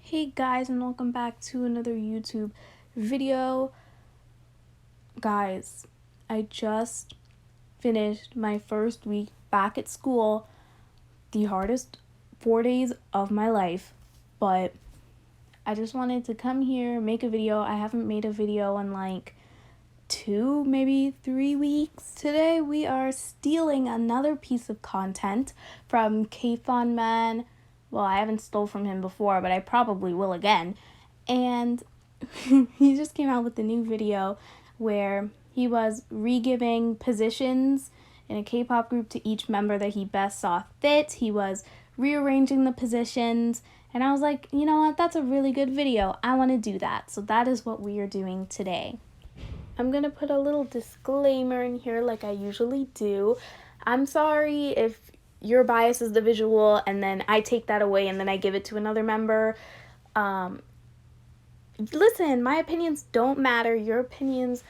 Hey guys, and welcome back to another YouTube video. Guys, I just finished my first week back at school, the hardest 4 days of my life, but I just wanted to come here, make a video. I haven't made a video in like 2, maybe 3 weeks. Today we are stealing another piece of content from kpop man. Well, I haven't stole from him before, but I probably will again. And he just came out with a new video where he was re-giving positions in a K-pop group to each member that he best saw fit. He was rearranging the positions, and I was like, you know what, that's a really good video. I want to do that. So that is what we are doing today. I'm going to put a little disclaimer in here like I usually do. I'm sorry if your bias is the visual and then I take that away and then I give it to another member. Listen, my opinions don't matter. Your opinions,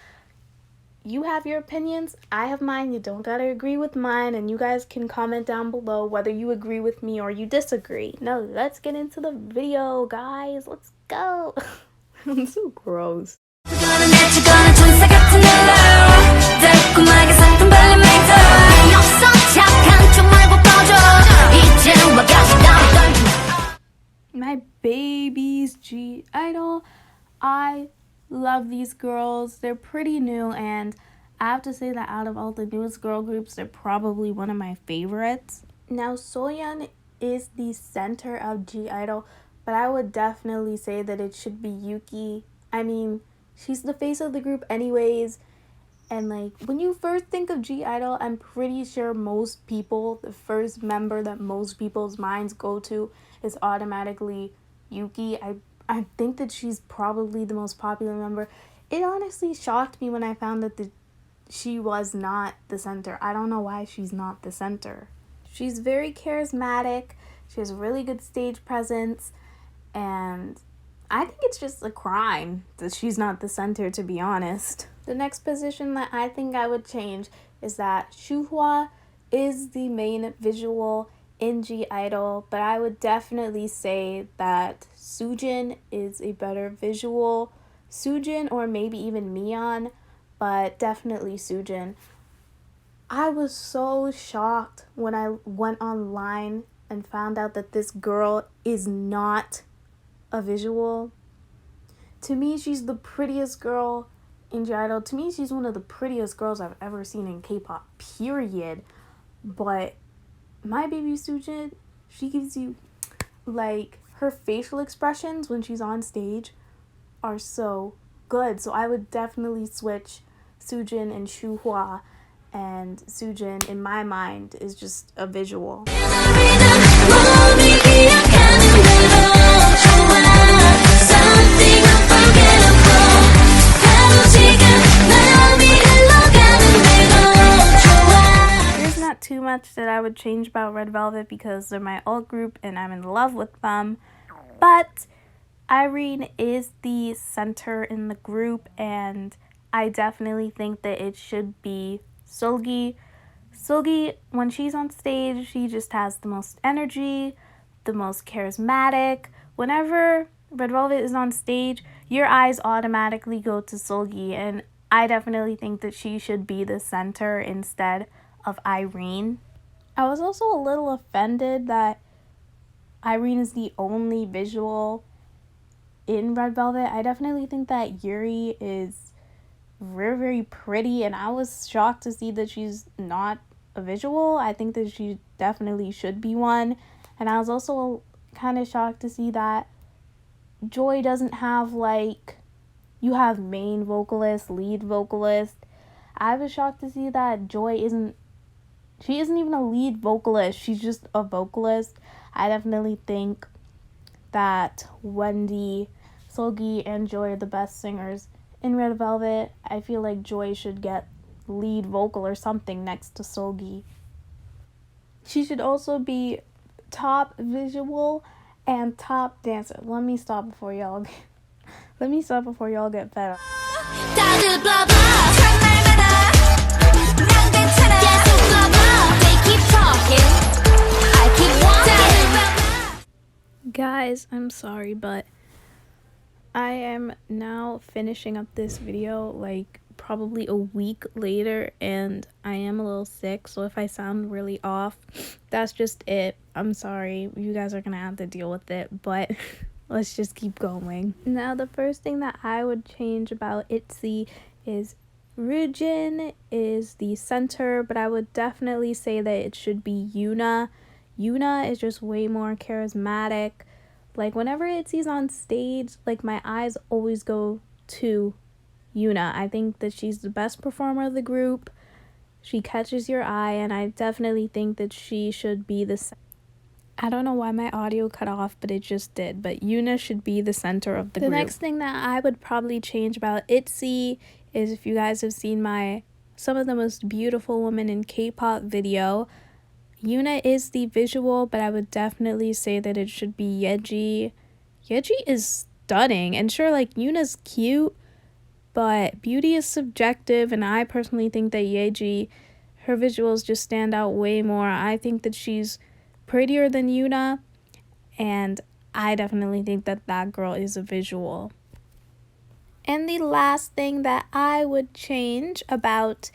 you have your opinions, I have mine. You don't gotta agree with mine, and you guys can comment down below whether you agree with me or you disagree. Now let's get into the video, guys. Let's go. I'm so gross. My babies, G-idol. I love these girls. They're pretty new, and I have to say that out of all the newest girl groups, they're probably one of my favorites. Now, Soyeon is the center of G-idol, but I would definitely say that it should be Yuki. I mean, she's the face of the group anyways, and like when you first think of G-idol, I'm pretty sure most people, the first member that most people's minds go to is automatically Yuki. I think that she's probably the most popular member. It honestly shocked me when I found that she was not the center. I don't know why she's not the center. She's very charismatic. She has really good stage presence, and I think it's just a crime that she's not the center, to be honest. The next position that I think I would change is that Shuhwa is the main visual in G-idol, but I would definitely say that Soojin is a better visual. Soojin, or maybe even Miyeon, but definitely Soojin. I was so shocked when I went online and found out that this girl is not a visual. To me, she's the prettiest girl in G-idol. To me, she's one of the prettiest girls I've ever seen in K-pop, period. But my baby Soojin, she gives you, like, her facial expressions when she's on stage are so good. So I would definitely switch Soojin and Shuhwa, and Soojin, in my mind, is just a visual. Too much that I would change about Red Velvet because they're my alt group and I'm in love with them, but Irene is the center in the group, and I definitely think that it should be Seulgi. Seulgi, when she's on stage, she just has the most energy, the most charismatic. Whenever Red Velvet is on stage, your eyes automatically go to Seulgi, and I definitely think that she should be the center instead of Irene. I was also a little offended that Irene is the only visual in Red Velvet. I definitely think that Yuri is very, very pretty, and I was shocked to see that she's not a visual. I think that she definitely should be one, and I was also kind of shocked to see that Joy doesn't have, like, you have main vocalist, lead vocalist. I was shocked to see that Joy isn't even a lead vocalist. She's just a vocalist. I definitely think that Wendy, Seulgi, and Joy are the best singers in Red Velvet. I feel like Joy should get lead vocal or something next to Seulgi. She should also be top visual and top dancer. Let me stop before y'all get fed up. Guys, I'm sorry, but I am now finishing up this video like probably a week later, and I am a little sick, so if I sound really off, that's just it. I'm sorry, you guys are gonna have to deal with it, but let's just keep going. Now, the first thing that I would change about ITZY is Ryujin is the center, but I would definitely say that it should be Yuna. Yuna is just way more charismatic. Like, whenever ITZY's on stage, like, my eyes always go to Yuna. I think that she's the best performer of the group. She catches your eye, and I definitely think that she should be the... I don't know why my audio cut off, but it just did. But Yuna should be the center of the group. The next thing that I would probably change about ITZY is, if you guys have seen my Some of the Most Beautiful Women in K-pop video, Yuna is the visual, but I would definitely say that it should be Yeji. Yeji is stunning, and sure, like, Yuna's cute, but beauty is subjective, and I personally think that Yeji, her visuals just stand out way more. I think that she's prettier than Yuna, and I definitely think that that girl is a visual. And the last thing that I would change about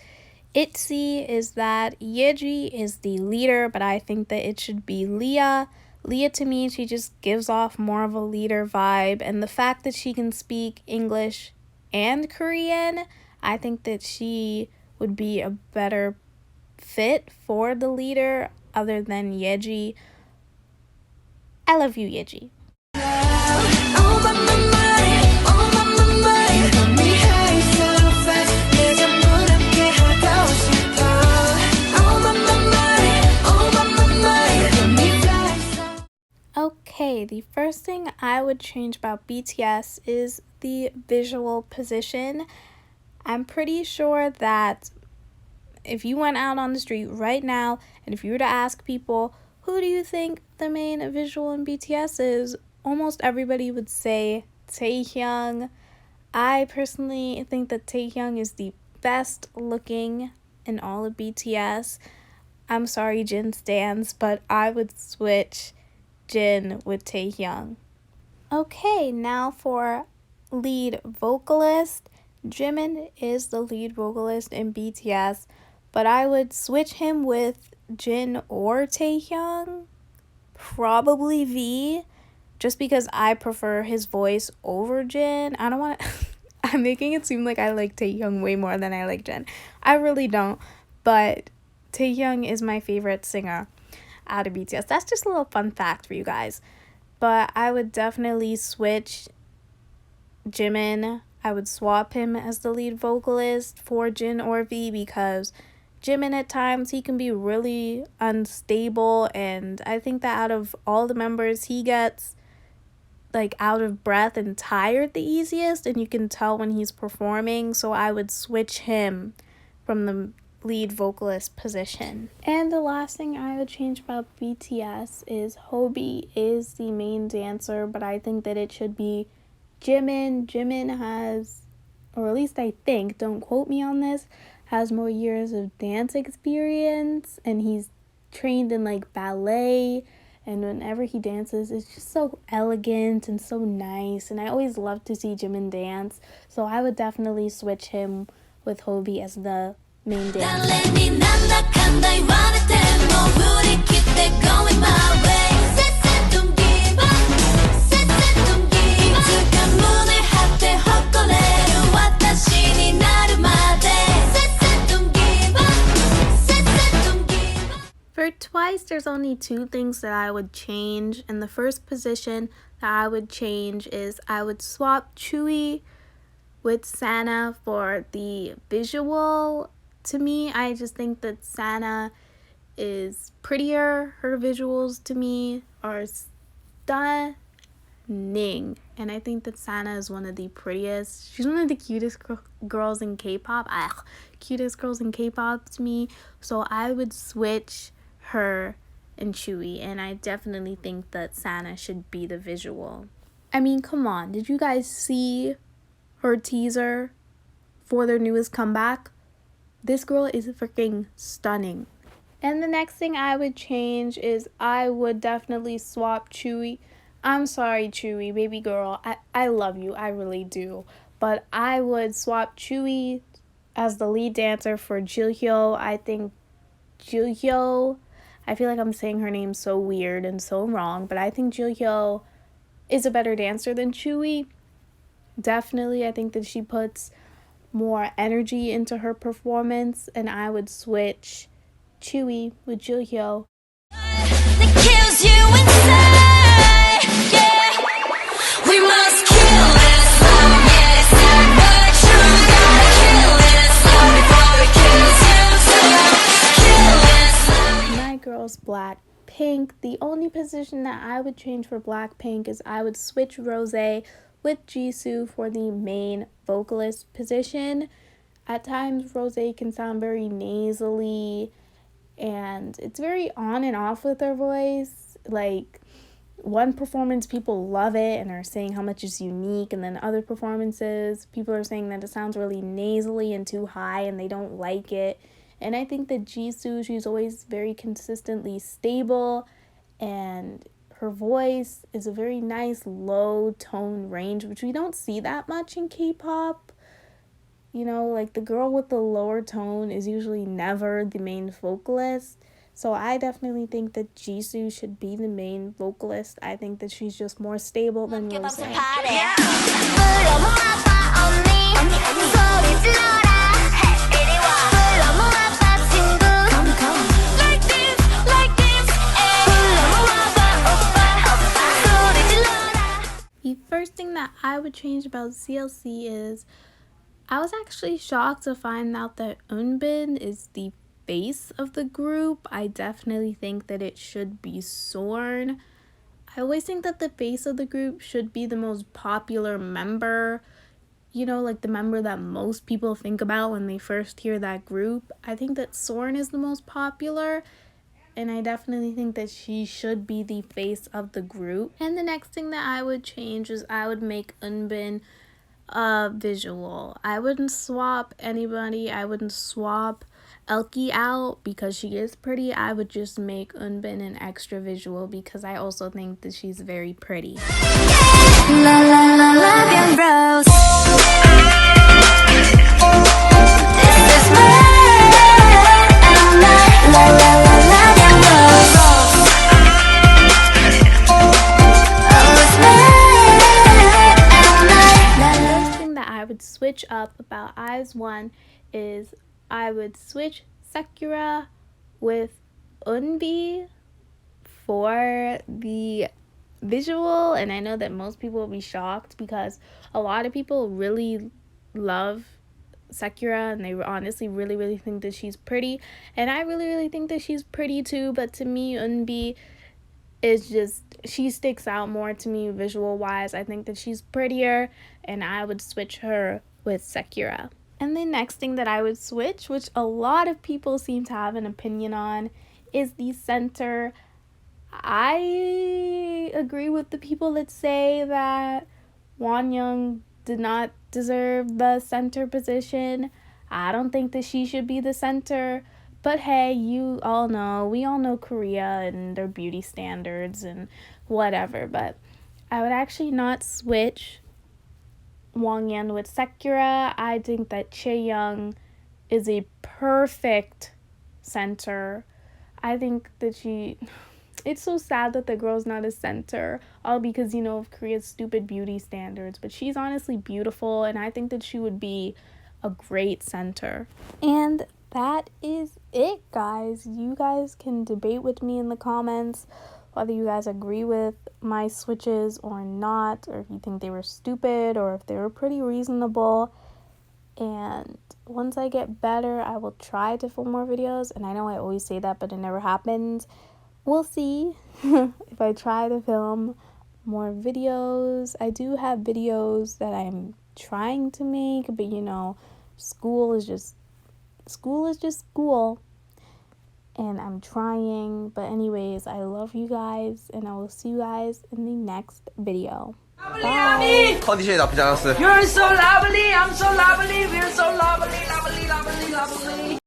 ITZY is that Yeji is the leader, but I think that it should be Leah. Leah, to me, she just gives off more of a leader vibe, and the fact that she can speak English and Korean, I think that she would be a better fit for the leader other than Yeji. I love you, Yeji. Okay, the first thing I would change about BTS is the visual position. I'm pretty sure that if you went out on the street right now, and if you were to ask people, who do you think the main visual in BTS is, almost everybody would say Taehyung. I personally think that Taehyung is the best looking in all of BTS. I'm sorry, Jin stans, but I would switch Jin with Taehyung. Okay, now for lead vocalist. Jimin is the lead vocalist in BTS, but I would switch him with Jin or Taehyung. Probably V, just because I prefer his voice over Jin. I don't want to... I'm making it seem like I like Taehyung way more than I like Jin. I really don't, but Taehyung is my favorite singer out of BTS. That's just a little fun fact for you guys. But I would definitely switch Jimin. I would swap him as the lead vocalist for Jin or V, because Jimin at times, he can be really unstable, and I think that out of all the members, he gets like out of breath and tired the easiest, and you can tell when he's performing, so I would switch him from the lead vocalist position. And the last thing I would change about BTS is Hobi is the main dancer, but I think that it should be Jimin. Jimin has, or at least I think, don't quote me on this, has more years of dance experience, and he's trained in like ballet, and whenever he dances, it's just so elegant and so nice, and I always love to see Jimin dance, so I would definitely switch him with Hobi as the main dancer. For Twice, there's only two things that I would change, and the first position that I would change is I would swap Chewie with Sana for the visual. To me, I just think that Sana is prettier. Her visuals to me are stunning, and I think that Sana is one of the prettiest. She's one of the cutest girls in K-pop. Cutest girls in K-pop to me. So I would switch her and Chewie, and I definitely think that Sana should be the visual. I mean, come on, did you guys see her teaser for their newest comeback? This girl is freaking stunning. And the next thing I would change is I would definitely swap Chewie I'm sorry, Chewy, baby girl. I love you. I really do. But I would swap Chewy as the lead dancer for Jilhyo. I think Jilhyo, I feel like I'm saying her name so weird and so wrong, but I think Jilhyo is a better dancer than Chewy. Definitely, I think that she puts more energy into her performance, and I would switch Chewy with Jilhyo. My girl's Blackpink. The only position that I would change for Blackpink is I would switch Rose with Jisoo for the main vocalist position. At times, Rose can sound very nasally, and it's very on and off with her voice. Like, one performance, people love it and are saying how much it's unique, and then other performances, people are saying that it sounds really nasally and too high, and they don't like it. And I think that Jisoo, she's always very consistently stable, and her voice is a very nice low tone range, which we don't see that much in K-pop. You know, like the girl with the lower tone is usually never the main vocalist. So I definitely think that Jisoo should be the main vocalist. I think that she's just more stable than Rose. The first thing that I would change about CLC is I was actually shocked to find out that Eunbin is the face of the group. I definitely think that it should be Sorn. I always think that the face of the group should be the most popular member. You know, like the member that most people think about when they first hear that group. I think that Sorn is the most popular, and I definitely think that she should be the face of the group. And the next thing that I would change is I would make Eunbin visual. I wouldn't swap anybody. I wouldn't swap Elkie out because she is pretty. I would just make Eunbin an extra visual because I also think that she's very pretty. Switch up about IZ*ONE is I would switch Sakura with Eunbi for the visual, and I know that most people will be shocked because a lot of people really love Sakura and they honestly really think that she's pretty, and I really think that she's pretty too, but to me Eunbi is just, she sticks out more to me visual wise. I think that she's prettier, and I would switch her with Sakura. And the next thing that I would switch, which a lot of people seem to have an opinion on, is the center. I agree with the people that say that Wonyoung did not deserve the center position. I don't think that she should be the center. But hey, we all know Korea and their beauty standards and whatever. But I would actually not switch Wongyun with Sakura. I think that Chaeyoung is a perfect center. I think that it's so sad that the girl's not a center, all because, of Korea's stupid beauty standards. But she's honestly beautiful, and I think that she would be a great center. And that is it, guys. You guys can debate with me in the comments whether you guys agree with my switches or not, or if you think they were stupid or if they were pretty reasonable. And once I get better, I will try to film more videos. And I know I always say that, but it never happens. We'll see if I try to film more videos. I do have videos that I'm trying to make, but school is just school, and I'm trying. But anyways, I love you guys, and I will see you guys in the next video. Bye. 컨디션이 나쁘지 않았어요. You're so lovely, I'm so lovely, we're so lovely, lovely, lovely, lovely.